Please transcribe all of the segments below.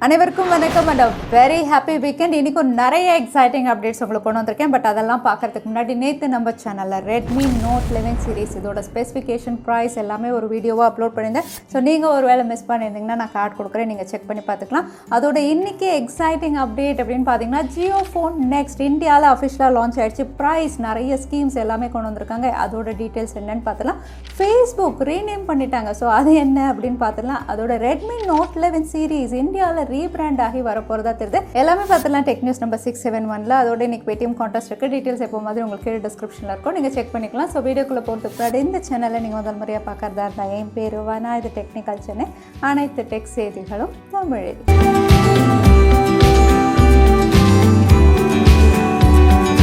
அனைவருக்கும் வணக்கம் and very happy weekend. இன்னைக்கு நிறைய எக்ஸைட்டிங் அப்டேட்ஸ் உங்களுக்கு கொண்டு வந்திருக்கேன். பட் அதெல்லாம் பார்க்கறதுக்கு முன்னாடி நேற்று நம்ம சேனலில் Redmi Note 11 சீரிஸ் இதோட ஸ்பெசிஃபிகேஷன் ப்ரைஸ் எல்லாமே ஒரு வீடியோவாக அப்லோட் பண்ணியிருந்தேன். ஸோ நீங்கள் ஒரு வேளை மிஸ் பண்ணியிருந்தீங்கன்னா நான் கார்டு கொடுக்குறேன், நீங்கள் செக் பண்ணி பார்த்துக்கலாம். அதோட இன்றைக்கி எக்ஸைட்டிங் அப்டேட் அப்படின்னு பார்த்தீங்கன்னா Jio Phone Next இந்தியாவில் அஃபிஷியலாக லான்ச் ஆகிடுச்சு. ப்ரைஸ் நிறைய ஸ்கீம்ஸ் எல்லாமே கொண்டு வந்திருக்காங்க. அதோட டீட்டெயில்ஸ் என்னென்னு பார்த்துலாம். ஃபேஸ்புக் ரீநேம் பண்ணிட்டாங்க, ஸோ அது என்ன அப்படின்னு பார்த்துலாம். அதோட Redmi Note 11 சீரிஸ் இந்தியாவில் ரீபிராண்ட் ஆகி வரப்போறதா தெரியுது. எல்லாமே பார்த்துலாம் டெக் நியூஸ் நம்பர் 671ல. அதோட இன்னைக்கு பேடிஎம் கான்டெஸ்ட் இருக்குது. டீட்டெயில்ஸ் எப்போ மாதிரி உங்களுக்கு கீழே டிஸ்கிரிப்ஷனில் இருக்கும், நீங்கள் செக் பண்ணிக்கலாம். ஸோ வீடியோக்குள்ளே போகிறதுக்கு முன்னாடி இந்த சேனலை நீங்கள் முதல் முறையாக பார்க்குறதா இருந்தால் என் பேர் வானா, இது டெக்னிக்கல் சென்னை. அனைத்து டெக் செய்திகளும் தமிழில்.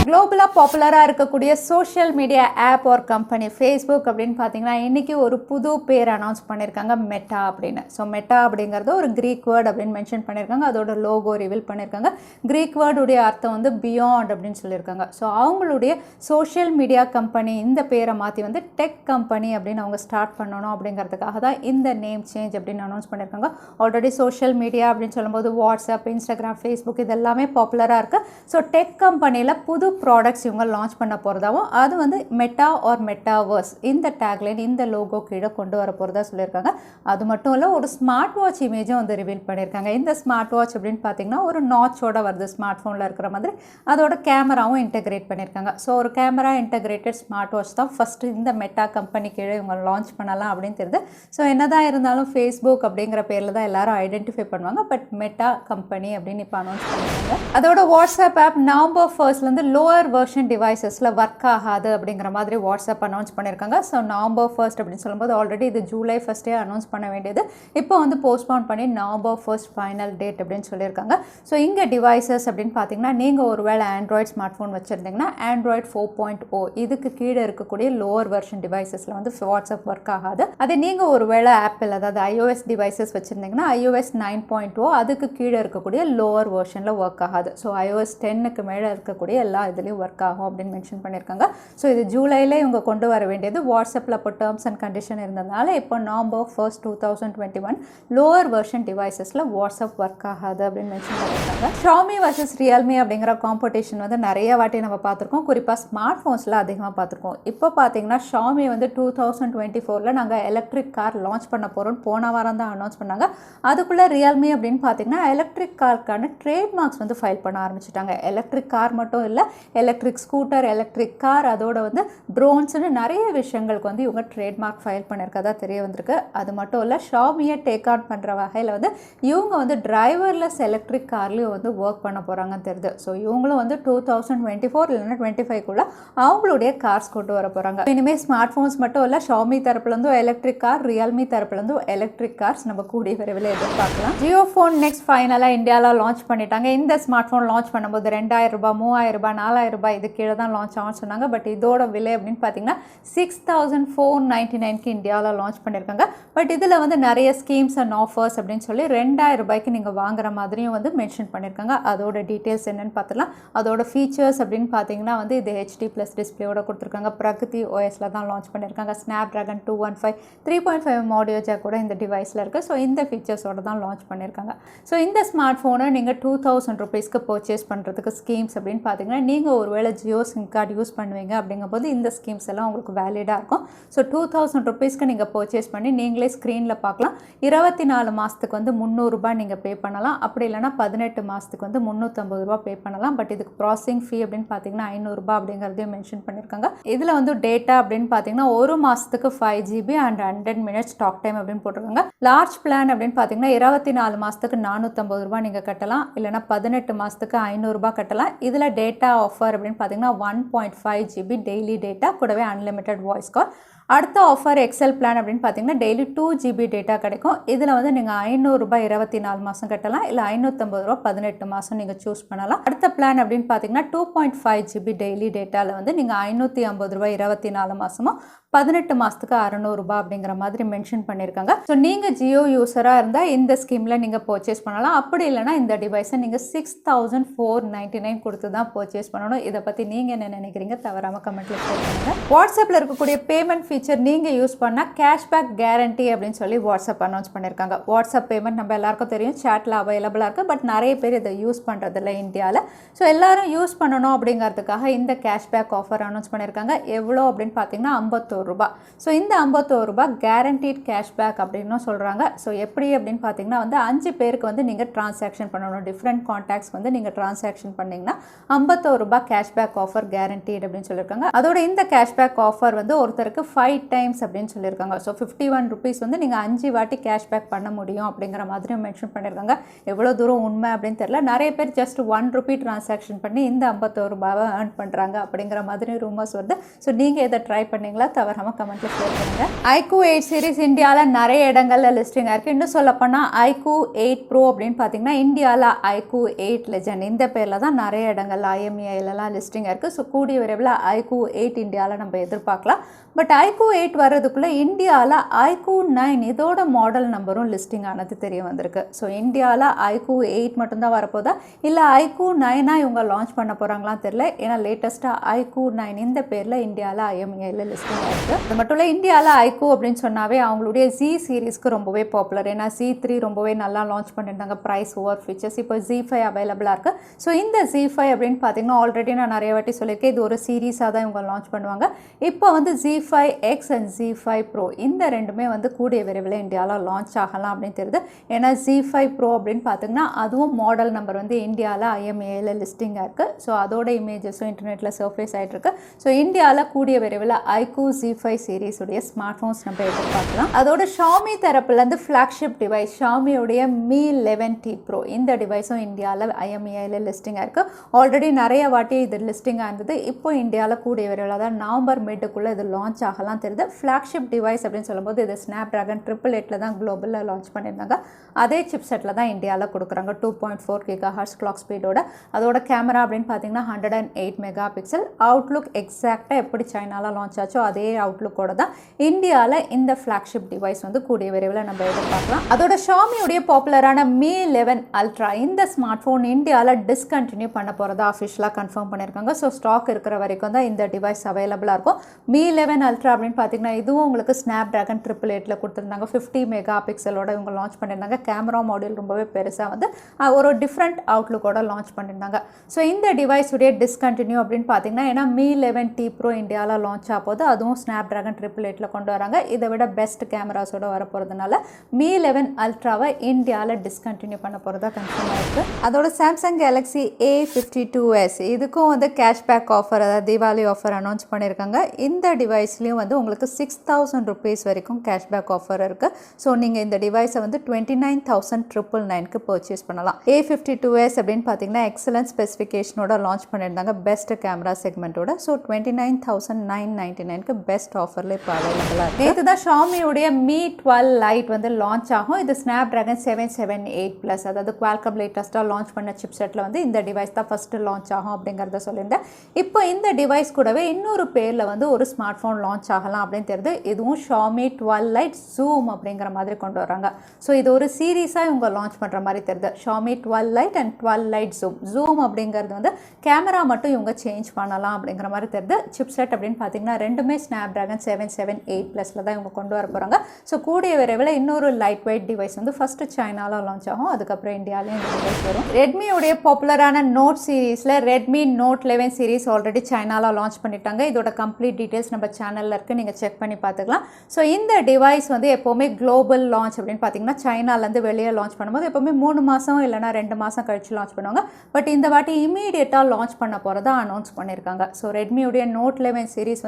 குளோபலாக பாப்புலராக இருக்கக்கூடிய சோஷியல் மீடியா ஆப் ஒரு கம்பெனி ஃபேஸ்புக் அப்படின்னு பார்த்தீங்கன்னா இன்றைக்கி ஒரு புது பேர் அனௌன்ஸ் பண்ணியிருக்காங்க, மெட்டா அப்படின்னு. ஸோ மெட்டா அப்படிங்கிறது ஒரு க்ரீக் வேர்ட் அப்படின்னு மென்ஷன் பண்ணியிருக்காங்க. அதோட லோகோ ரிவீல் பண்ணியிருக்காங்க. க்ரீக் வேர்டுடைய அர்த்தம் வந்து பியாண்ட் அப்படின்னு சொல்லியிருக்காங்க. ஸோ அவங்களுடைய சோஷியல் மீடியா கம்பெனி இந்த பேரை மாற்றி வந்து டெக் கம்பெனி அப்படின்னு அவங்க ஸ்டார்ட் பண்ணணும் அப்படிங்கிறதுக்காக தான் இந்த நேம் சேஞ்ச் அப்படின்னு அனௌன்ஸ் பண்ணியிருக்காங்க. ஆல்ரெடி சோஷியல் மீடியா அப்படின்னு சொல்லும்போது வாட்ஸ்அப், இன்ஸ்டாகிராம், ஃபேஸ்புக் இது எல்லாமே பாப்புலராக இருக்குது. ஸோ டெக் கம்பெனியில் புது ப்ராடக்ட்ஸ் இவங்க லான்ச் பண்ண போகிறதாவும் அது வந்து மெட்டா ஆர் மெட்டாவர்ஸ் இந்த டேக்லைன் இந்த லோகோ கீழே கொண்டு வர போகிறதா சொல்லியிருக்காங்க. அது மட்டும் இல்லை, ஒரு ஸ்மார்ட் வாட்ச் இமேஜும் வந்து ரிவீல் பண்ணியிருக்காங்க. இந்த ஸ்மார்ட் வாட்ச் அப்படின்னு பார்த்தீங்கன்னா ஒரு நாட்சோட வருது, ஸ்மார்ட் ஃபோனில் இருக்கிற மாதிரி. அதோட கேமராவும் இன்டெகிரேட் பண்ணியிருக்காங்க. ஸோ ஒரு கேமரா இன்டெகிரேட்டட் ஸ்மார்ட் வாட்ச் தான் ஃபஸ்ட்டு இந்த மெட்டா கம்பெனி கீழே இவங்க லான்ச் பண்ணலாம் அப்படின்னு தெரியுது. ஸோ என்னதான் இருந்தாலும் ஃபேஸ்புக் அப்படிங்கிற பேரில் தான் எல்லாரும் ஐடென்டிஃபை பண்ணுவாங்க. பட் மெட்டா கம்பெனி அப்படின்னு இப்போ அனௌன்ஸ் பண்ணியிருக்காங்க. அதோட WhatsApp app November 1 lower version டிவைசஸில் ஒர்க் ஆகாது அப்படிங்கிற மாதிரி வாட்ஸ்அப் அனௌன்ஸ் பண்ணியிருக்காங்க. ஸோ நவம்பர் 1 அப்படின்னு சொல்லும்போது ஆல்ரெடி இது ஜூலை 1 அனௌன்ஸ் பண்ண வேண்டியது இப்போ வந்து போஸ்ட்போன் பண்ணி நவம்பர் 1 ஃபைனல் டேட் அப்படின்னு சொல்லியிருக்காங்க. ஸோ இங்கே டிவைசஸ் அப்படின்னு பார்த்தீங்கன்னா நீங்கள் ஒரு வேளை ஆண்ட்ராய்ட் ஸ்மார்ட் ஃபோன் வச்சுருந்தீங்கன்னா ஆண்ட்ராய்ட் 4.0 இதுக்கு கீழே இருக்கக்கூடிய லோவர் வெர்ஷன் டிவைசஸில் வந்து வாட்ஸ்அப் ஒர்க் ஆகாது. அதே நீங்கள் ஒரு வேளை ஆப்பிள் அதாவது iOS டிவைசஸ் வச்சுருந்தீங்கன்னா iOS 9.0 அதுக்கு கீழே இருக்கக்கூடிய லோவர் வெர்ஷனில் ஒர்க் ஆகாது. ஸோ iOS 10க்கு மேலே இருக்கக்கூடிய எல்லா இதுலேயும் ஒர்க் ஆகும் அப்படின்னு மென்ஷன் பண்ணியிருக்காங்க. ஸோ இது ஜூலையில் இவங்க கொண்டு வர வேண்டியது. வாட்ஸ்அப்பில் இப்போ டேர்ம்ஸ் அண்ட் கண்டிஷன் இருந்ததுனால இப்போ நவம்பர் 1, 2021 லோவர் வெர்ஷன் டிவைசஸில் வாட்ஸ்அப் ஒர்க் ஆகாது அப்படின்னு மென்ஷன் பண்ணியிருக்காங்க. Xiaomi vs Realme அப்படிங்கிற காம்படிஷன் வந்து நிறைய வாட்டி நம்ம பார்த்துருக்கோம். குறிப்பாக ஸ்மார்ட் ஃபோன்ஸில் அதிகமாக பார்த்துருக்கோம். இப்போ பார்த்தீங்கன்னா Xiaomi வந்து 2024 நாங்கள் எலக்ட்ரிக் கார் லான்ச் பண்ண போகிறோம் போன வாரம் தான் அனௌன்ஸ் பண்ணாங்க. அதுக்குள்ளே Realme அப்படின்னு பார்த்தீங்கன்னா எலக்ட்ரிக் காருக்கான ட்ரேட்மார்க்ஸ் வந்து ஃபைல் பண்ண ஆரம்பிச்சிட்டாங்க. எலக்ட்ரிக் கார் மட்டும் இல்லை, எலக்ட்ரிக் ஸ்கூட்டர், எலக்ட்ரிக் கார், அதோட வந்து ட்ரோன்ஸ்னு நிறைய விஷயங்களுக்கு வந்து இவங்க ட்ரேட்மார்க் ஃபைல் பண்ணியிருக்கதா தெரிய வந்திருக்கு. அது மட்டும் இல்லை, ஷாமியை டேக் ஆன் பண்ணுற வகையில் வந்து இவங்க வந்து டிரைவர்லெஸ் எலக்ட்ரிக் கார்லேயும் வந்து ஒர்க் பண்ண போகிறாங்கன்னு தெரியுது. ஸோ இவங்களும் வந்து 2024 இல்லைன்னா 25 அவங்களுடைய கார்ஸ் கொண்டு வர போகிறாங்க. இனிமேல் ஸ்மார்ட் ஃபோன்ஸ் மட்டும் இல்லை, ஷாமி தரப்புலேருந்தும் எலக்ட்ரிக் கார், ரியல்மி தரப்புலேருந்தும் எலக்ட்ரிக் கார்ஸ் நம்ம கூடிய விரைவில் எதிர்பார்க்கலாம். ஜியோ ஃபோன் நெக்ஸ்ட் ஃபைனலாக இந்தியாவில் லான்ச் பண்ணிட்டாங்க. இந்த ஸ்மார்ட் ஃபோன் லான்ச் பண்ணும்போது 2000 ரூபாய், 3000 ரூபாய், 4000 ரூபாய் இது கீழே தான் லான்ச் ஆகும்னு சொன்னாங்க. பட் இதோட விலை அப்படின்னு பார்த்தீங்கன்னா 6499க்கு இந்தியாவில் லான்ச் பண்ணியிருக்காங்க. பட் இதில் வந்து நிறைய ஸ்கீம்ஸ் அண்ட் ஆஃபர்ஸ் அப்படின்னு சொல்லி 2000 ரூபாய்க்கு நீங்கள் வாங்குற மாதிரியும் வந்து மென்ஷன் பண்ணியிருக்காங்க. அதோட டீட்டெயில்ஸ் என்னென்னு பார்த்துலாம். அதோட ஃபீச்சர்ஸ் அப்படின்னு பார்த்தீங்கன்னா வந்து இது HD+ டிஸ்பிளேயோட கொடுத்துருக்காங்க. பிரகதி OSல தான் லான்ச் பண்ணியிருக்காங்க. Snapdragon 215 3.5 ஆடியோ ஜாக் கூட இந்த டிவைஸில் இருக்குது. ஸோ இந்த ஃபீச்சர்ஸோட தான் லான்ச் பண்ணியிருக்காங்க. ஸோ இந்த ஸ்மார்ட் ஃபோனை நீங்கள் 2000 ரூபீஸ்க்கு பர்ச்சேஸ் பண்ணுறதுக்கு ஸ்கீம்ஸ் அப்படின்னு பார்த்தீங்கன்னா நீங்கள் ஒருவேளை ஜியோ சிம் கார்டு யூஸ் பண்ணுவீங்க அப்படிங்கும்போது இந்த ஸ்கீம்ஸ் எல்லாம் உங்களுக்கு வேலிடாக இருக்கும். ஸோ 2000 ரூபீஸ்க்கு நீங்கள் பர்ச்சேஸ் பண்ணி நீங்களே ஸ்க்ரீனில் பார்க்கலாம். 24 மாதத்துக்கு வந்து 300 ரூபாய் நீங்கள் பே பண்ணலாம். அப்படி இல்லைனா 18 மாதத்துக்கு வந்து 350 ரூபா பே பண்ணலாம். பட் இதுக்கு ப்ராசஸிங் ஃபீ அப்படின்னு பார்த்தீங்கன்னா 500 ரூபாய் அப்படிங்கிறதையும் மென்ஷன் பண்ணியிருக்காங்க. இதில் வந்து டேட்டா அப்படின்னு பார்த்தீங்கன்னா ஒரு மாதத்துக்கு 5 GB and 100 minutes talk time அப்படின்னு போட்டிருக்காங்க. லார்ஜ் பிளான் அப்படின்னு பார்த்தீங்கன்னா 24 மாதத்துக்கு 450 ரூபாய் நீங்கள் கட்டலாம். இல்லைனா 18 மாதத்துக்கு 500 ரூபாய் கட்டலாம். இதில் டேட்டா ஆஃபர் அப்படின்னு பார்த்தீங்கன்னா 1.5 GB டெய்லி டேட்டா கூடவே அன்லிமிட்டட் வாய்ஸ் கால். அடுத்த ஆஃபர் எக்ஸல் பிளான் அப்படின்னு பார்த்தீங்கன்னா டெய்லி 2 GB டேட்டா கிடைக்கும். இதில் வந்து நீங்கள் 500 ரூபாய் 24 மாதம் கட்டலாம். இல்லை 550 ரூபா 18 மாதம் நீங்கள் சூஸ் பண்ணலாம். அடுத்த பிளான் அப்படின்னு பார்த்தீங்கன்னா 2.5 GB டெய்லி டேட்டாவில் வந்து நீங்கள் 550 ரூபாய் 24 மாதமும் 18 மாதத்துக்கு 600 ரூபாய் அப்படிங்கிற மாதிரி மென்ஷன் பண்ணியிருக்காங்க. ஸோ நீங்கள் ஜியோ யூஸராக இருந்தால் இந்த ஸ்கீமில் நீங்கள் பர்ச்சேஸ் பண்ணலாம். அப்படி இல்லைனா இந்த டிவைஸை நீங்கள் 6499 கொடுத்து தான் பர்ச்சேஸ் பண்ணணும். இதை பற்றி நீங்கள் என்ன நினைக்கிறீங்க? தவறாமல் கமெண்ட்டில் ஷேர் பண்ணுங்கள். வாட்ஸ்அப்பில் இருக்கக்கூடிய பேமெண்ட் ஃபீச்சர் நீங்கள் யூஸ் பண்ணால் கேஷ்பேக் கேரண்டி அப்படின்னு சொல்லி வாட்ஸ்அப் அனௌன்ஸ் பண்ணியிருக்காங்க. வாட்ஸ்அப் பேமெண்ட் நம்ம எல்லாருக்கும் தெரியும், சேட்டில் அவைலபிளாக இருக்குது. பட் நிறைய பேர் இதை யூஸ் பண்ணுறதில்ல இந்தியாவில். ஸோ எல்லாரும் யூஸ் பண்ணணும் அப்படிங்கிறதுக்காக இந்த கேஷ்பேக் ஆஃபர் அனௌன்ஸ் பண்ணியிருக்காங்க. எவ்வளோ அப்படின்னு பார்த்தீங்கன்னா 51 ரூபாய். ஸோ இந்த 51 ரூபாய் கேரண்டீட் கேஷ்பேக் அப்படின்னு சொல்கிறாங்க. ஸோ எப்படி அப்படின்னு பார்த்தீங்கன்னா 5 பேருக்கு நீங்கள் டிரான்சாக்ஷன் பண்ணணும். டிஃப்ரெண்ட் கான்டாக்ட்ஸ் நீங்கள் டிரான்சாக்ஷன் பண்ணிங்கன்னா 51 ரூபாய் கேஷ்பேக் ஆஃபர் கேரண்டீட் அப்படின்னு சொல்லியிருக்காங்க. அதோட இந்த கேஷ்பேக் ஆஃபர் ஒருத்தருக்கு 5 டைம்ஸ் அப்படின்னு சொல்லியிருக்காங்க. ஸோ 51 ருபீஸ் நீங்கள் 5 வாட்டி கேஷ்பேக் பண்ண முடியும் அப்படிங்கிற மாதிரி மென்ஷன் பண்ணியிருக்காங்க. எவ்வளோ தூரம் உண்மை அப்படின்னு தெரியல. நிறைய பேர் ஜஸ்ட் 1 ரூபி டிரான்சாக்ஷன் பண்ணி இந்த 51 ரூபாவை ஏர்ன் பண்ணுறாங்க அப்படிங்கிற மாதிரி ரூமர்ஸ் வருது. ஸோ நீங்கள் இதை ட்ரை பண்ணீங்களா? தவறாமல் கமெண்ட்டில் ஷேர் பண்ணுங்கள். iQOO 8 சீரிஸ் இந்தியாவில் நிறைய இடங்களில் லிஸ்டிங் இருக்குது. இன்னும் சொல்லப்போனால் iQOO 8 Pro அப்படின்னு பார்த்தீங்கன்னா இந்தியாவில் iQOO 8 Legend இந்த பேரில் தான் நிறைய இடங்கள் IMEIலலாம் லிஸ்டிங் இருக்குது. ஸோ கூடிய விரைவில் iQOO 8 இந்தியாவில் நம்ம எதிர்பார்க்கலாம். பட் iQOO 8 வர்றதுக்குள்ளே இந்தியாவில் iQOO 9 இதோட மாடல் நம்பரும் லிஸ்டிங் ஆனது தெரிய வந்திருக்கு. ஸோ இந்தியாவில் iQOO 8 மட்டும்தான் வரப்போதா இல்லை iQOO 9 இவங்க லான்ச் பண்ண போகிறாங்களான்னு தெரியல. ஏன்னா லேட்டஸ்ட்டாக iQOO 9 இந்த பேரில் இந்தியாவில் IMEIல லிஸ்டிங் ஆகிருக்கு. அது மட்டும் இல்லை, இந்தியாவில் iQOO அப்படின்னு சொன்னாவே அவங்களுடைய Z சீரீஸ்க்கு ரொம்பவே பாப்புலர். ஏன்னா Z3 ரொம்பவே நல்லா லான்ச் பண்ணியிருந்தாங்க. Price over features. இப்போ Z5 அவைலபிளாக இருக்குது. ஸோ இந்த Z5 அப்படின்னு பார்த்தீங்கன்னா ஆல்ரெடி நான் நிறைய வாட்டி சொல்லியிருக்கேன், இது ஒரு சீரீஸாக தான் இவங்க லான்ச் பண்ணுவாங்க. இப்போ Z5X அண்ட் Z5 Pro இந்த ரெண்டுமே கூடிய விரைவில் இந்தியாவில் லான்ச் ஆகலாம் அப்படின்னு தெரியுது. ஏன்னா Z5 Pro அப்படின்னு பார்த்தீங்கன்னா அதுவும் மாடல் நம்பர் இந்தியாவில் IMEIல லிஸ்டிங்காக இருக்குது. ஸோ அதோட இமேஜஸும் இன்டர்நெட்டில் சர்ஃபேஸ் ஆகிட்டு இருக்கு. ஸோ இந்தியாவில் கூடிய விரைவில் iQOO Z5 சீரீஸ் உடைய ஸ்மார்ட் ஃபோன்ஸ் நம்ம எதிர்பார்க்கலாம். அதோட Xiaomi தரப்புலேருந்து ஃப்ளாக்ஷிப் டிவைஸ் Xiaomiயுடைய Mi 11T Pro இந்த டிவைஸும் இந்தியாவில் IMEIல லிஸ்டிங்காக இருக்குது. ஆல்ரெடி நிறைய வாட்டி இது லிஸ்டிங்காக இருந்தது. இப்போ இந்தியாவில் கூடிய விரைவில் அதாவது நவம்பர் மிட்டுக்குள்ளே இது லான்ச் ஆகலாம் தெரியுது. ஃப்ளாக்ஷிப் டிவைஸ் அப்படின்னு சொல்லும்போது இது Snapdragon 888 தான் குளோபலில் லான்ச் பண்ணியிருந்தாங்க. அதே சிப் செட்டில் தான் இந்தியாவில் கொடுக்குறாங்க. 2.4 GHz கிளாக் ஸ்பீடோட. அதோட கேமரா அப்படின்னு பார்த்தீங்கன்னா 108 மெகா பிக்சல். அவுட்லுக் எக்ஸாக்டாக எப்படி சைனாவில் லான்ச் ஆச்சோ அதே அவுட்லுக்கோட தான் இந்தியாவில் இந்த ஃப்ளாக்ஷிப் டிவைஸ் கூடிய விரைவில் நம்ம எதிர்பார்க்கலாம். அதோட Xiaomiயுடைய பாப்புலரான Mi 11 Ultra இந்த ஸ்மார்ட் ஃபோன் இந்தியாவில் டிஸ்கண்டினியூ பண்ண போகிறதா அஃபிஷியலாக கன்ஃபார்ம் பண்ணியிருக்காங்க. ஸோ ஸ்டாக் இருக்கிற வரைக்கும் தான் இந்த டிவைஸ் அவைலபிளாக இருக்கும். Mi 11 Ultra அப்படின்னு பார்த்தீங்கன்னா இதுவும் உங்களுக்கு Snapdragon 888 கொடுத்துருந்தாங்க. 50 மெகா பிக்சலோட இவங்க லான்ச் பண்ணியிருந்தாங்க. கேமரா மாடியூல் ரொம்பவே பெருசாக ஒரு டிஃப்ரெண்ட் அவுட்லுக்கோட லான்ச் பண்ணியிருந்தாங்க. ஸோ இந்த டிவைஸ் உடைய டிஸ்கண்டினியூ அப்படின்னு பார்த்தீங்கன்னா ஏன்னா Mi 11T Pro இந்தியாவில் லான்ச் ஆகும்போது அதுவும் Snapdragon 888 கொண்டு வராங்க. இதை விட பெஸ்ட் கேமராஸோட வரப்போகிறதுனால Mi 11 Ultraவை இந்தியாவில் டிஸ்கண்டினியூ பண்ண போகிறதா கன்ஃபார்ம் ஆயிருக்கு. அதோட Samsung Galaxy A52s இதுக்கும் கேஷ்பேக் ஆஃபர் அதாவது தீபாவளி ஆஃபர் அனௌன்ஸ் பண்ணியிருக்காங்க. இந்த டிவைஸ்லையும் உங்களுக்கு 6000 ருபீஸ் வரைக்கும் கேஷ்பேக் ஆஃபர் இருக்குது. ஸோ நீங்கள் இந்த டிவைஸை 29,999க்கு பர்ச்சேஸ் பண்ணலாம். A52s அப்படின்னு பார்த்தீங்கன்னா எக்ஸலன்ட் ஸ்பெசிஃபிகேஷனோட லான்ச் பண்ணியிருந்தாங்க. பெஸ்ட் கேமரா செக்மெண்ட்டோட. ஸோ 29,999க்கு பெஸ்ட் ஆஃபரில் இப்போ அவைலபிளாக இருக்குது. நேற்று தான் Xiaomiயுடைய Mi 12 Lite லான்ச் ஆகும். இது Snapdragon 778 அதாவது Qualcomm லேட்டஸ்ட்டாக லான்ச் பண்ண சிப் செட்டில் இந்த டிவைஸ் தான் ஃபஸ்ட்டு லான்ச் ஆகும் அப்படிங்கிறத சொல்லியிருந்தேன். இப்போ இந்த டிவைஸ் கூடவே இன்னொரு பேரில் ஒரு ஸ்மார்ட் ஃபோன் லான்ச் ஆகலாம் அப்படின்னு தெரியுது. இதுவும் Xiaomi 12 Lite Zoom அப்படிங்கிற மாதிரி கொண்டு வராங்க. ஸோ இது ஒரு சீரீஸாக இவங்க லான்ச் பண்ணுற மாதிரி தெரியுது. Xiaomi 12 Lite and 12 Lite Zoom அப்படிங்கிறது கேமரா மட்டும் இவங்க சேஞ்ச் பண்ணலாம் அப்படிங்கிற மாதிரி தெரியுது. சிப்செட் அப்படின்னு பார்த்தீங்கன்னா ரெண்டுமே Snapdragon 778 தான் இவங்க கொண்டு வர போகிறாங்க. ஸோ கூடிய விரைவில் இன்னொரு லைட் வெயிட் டிவைஸ் ஃபஸ்ட்டு சைனாவில் லான்ச் ஆகும். அதுக்கப்புறம் இந்தியாவிலையும் இந்த டிவைஸ் வரும். ரெட்மியோடைய பாப்புலரான நோட் சீரீஸில் Redmi Note 11 சீரீஸ் ஆல்ரெடி சைனாவில் லான்ச் பண்ணிட்டாங்க. இதோட கம்ப்ளீட் டீட்டெயில்ஸ் நம்ம சேனலில் இருக்குது, நீங்கள் செக் பண்ணி பார்த்துக்கலாம். ஸோ இந்த டிவைஸ் எப்போவுமே குளோபல் லான்ச் அப்படின்னு பார்த்தீங்கன்னா சைனாலேருந்து வெளியே லான்ச் பண்ணும்போது எப்போவுமே 3 மாதம் இல்லைனா 2 மாதம் கழிச்சு லான்ச் பண்ணுவாங்க. பட் இந்த வாட்டி இமீடியட்டாக லான்ச் பண்ண போகிறதா அனௌன்ஸ் பண்ணியிருக்காங்க. ஸோ ரெட்மியுடைய Note 11 சீரீஸ்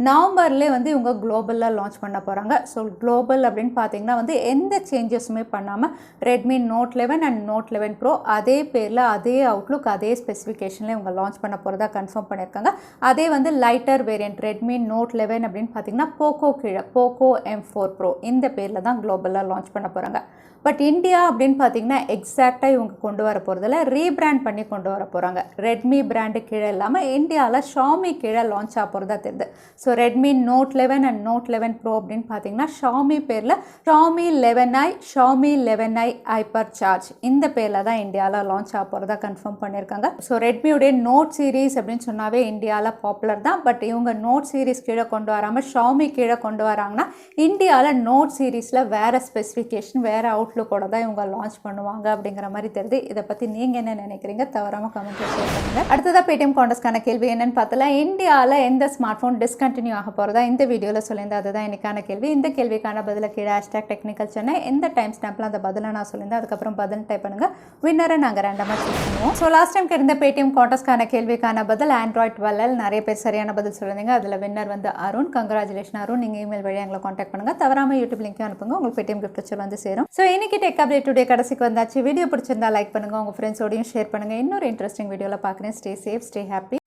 நவம்பர்லேயே இவங்க குளோபலில் லான்ச் பண்ண போகிறாங்க. ஸோ குளோபல் அப்படின்னு பார்த்தீங்கன்னா எந்த சேஞ்சஸுமே பண்ணாமல் Redmi Note 11 and Note 11 Pro அதே பேரில் அதே அவுட்லுக் அதே ஸ்பெசிஃபிகேஷனில் இவங்க லான்ச் பண்ண போகிறதா கன்ஃபார்ம் பண்ணியிருக்காங்க. அதே லைட்டர் வேரியன்ட் Redmi Note 11 அப்படின்னு பார்த்தீங்கன்னா போக்கோ கீழே Poco M4 Pro இந்த பேரில் தான் குளோபலில் லான்ச் பண்ண போகிறாங்க. பட் இந்தியா அப்படின்னு பார்த்தீங்கன்னா எக்ஸாக்டாக இவங்க கொண்டு வர போகிறதில்ல, ரீபிராண்ட் பண்ணி கொண்டு வர போகிறாங்க. ரெட்மி பிராண்டு கீழே இல்லாமல் இந்தியாவில் ஷாமி கீழே லான்ச் ஆக போகிறதா தெரியுது. So Redmi note 11 and note 11 pro அப்படின்னு பார்த்தீங்கன்னா ஷாமி பேரில் Xiaomi 11i, Xiaomi 11i hyper charge இந்த பேரில் தான் இந்தியாவில் லான்ச் ஆக போகிறதா கன்ஃபார்ம் பண்ணியிருக்காங்க. ஸோ ரெட்மியுடைய நோட் சீரீஸ் அப்படின்னு சொன்னாவே இந்தியாவில் பாப்புலர் தான். பட் இவங்க நோட் சீரீஸ் கீழே கொண்டு வராமல் ஷாமி கீழே கொண்டு வராங்கன்னா இந்தியாவில் நோட் சீரீஸில் வேறு ஸ்பெசிஃபிகேஷன் வேறு அவுட்லுக்கோட தான் இவங்க லான்ச் பண்ணுவாங்க அப்படிங்கிற மாதிரி தெரியுது. இதை பற்றி நீங்கள் என்ன நினைக்கிறீங்க? தவறாமல் கமெண்ட்ல ஷேர் பண்ணுங்கள். அடுத்ததாக பேடிஎம் கான்டெஸ்ட்கான கேள்வி என்னன்னு பார்த்தல, இந்தியாவில் எந்த ஸ்மார்ட் ஃபோன் டிஸ்கண்டினியூ ஆக போகிறதா இந்த வீடியோவில் சொல்லியிருந்தேன். அதுதான் இன்னைக்கான கேள்வி. இந்த கேள்விக்கான பதில கீழே #technicalchennai எந்த டைம் ஸ்டாம்பில் அந்த பதிலை நான் சொல்லியிருந்தேன். அதுக்கப்புறம் பதில் டைப் பண்ணுங்க. வின்னரை நாங்கள் ரேண்டமாக சூஸ் பண்ணுவோம். ஸோ லாஸ்ட் டைம் இருந்த பேடிஎம் கான்டெஸ்ட்கான கேள்விக்கான பதில் Android 12 நிறைய பேர் சரியான பதில் சொல்லியிருந்தீங்க. அதில் வின்னர் வந்து அருண். கங்க்ராச்சுலேஷன் அருண். நீங்கள் இமெயில் வழியாக எங்களை காண்டாக்ட் பண்ணுங்கள். தவறாமல் யூடியூப் லிங்க் அனுப்புங்க. உங்களுக்கு பேடிஎம் கிஃப்ட் வச்சு வந்து சேரும். ஸோ இன்னைக்கு டெக் அப்டேட் டுடே கடைசிக்கு வந்தாச்சு. வீடியோ பிடிச்சிருந்தா லைக் பண்ணுங்கள், உங்கள் ஃப்ரெண்ட்ஸோடையும் ஷேர் பண்ணுங்கள். இன்னொரு இன்ட்ரெஸ்டிங் வீடியோவில் பார்க்குறேன். Stay safe, stay happy.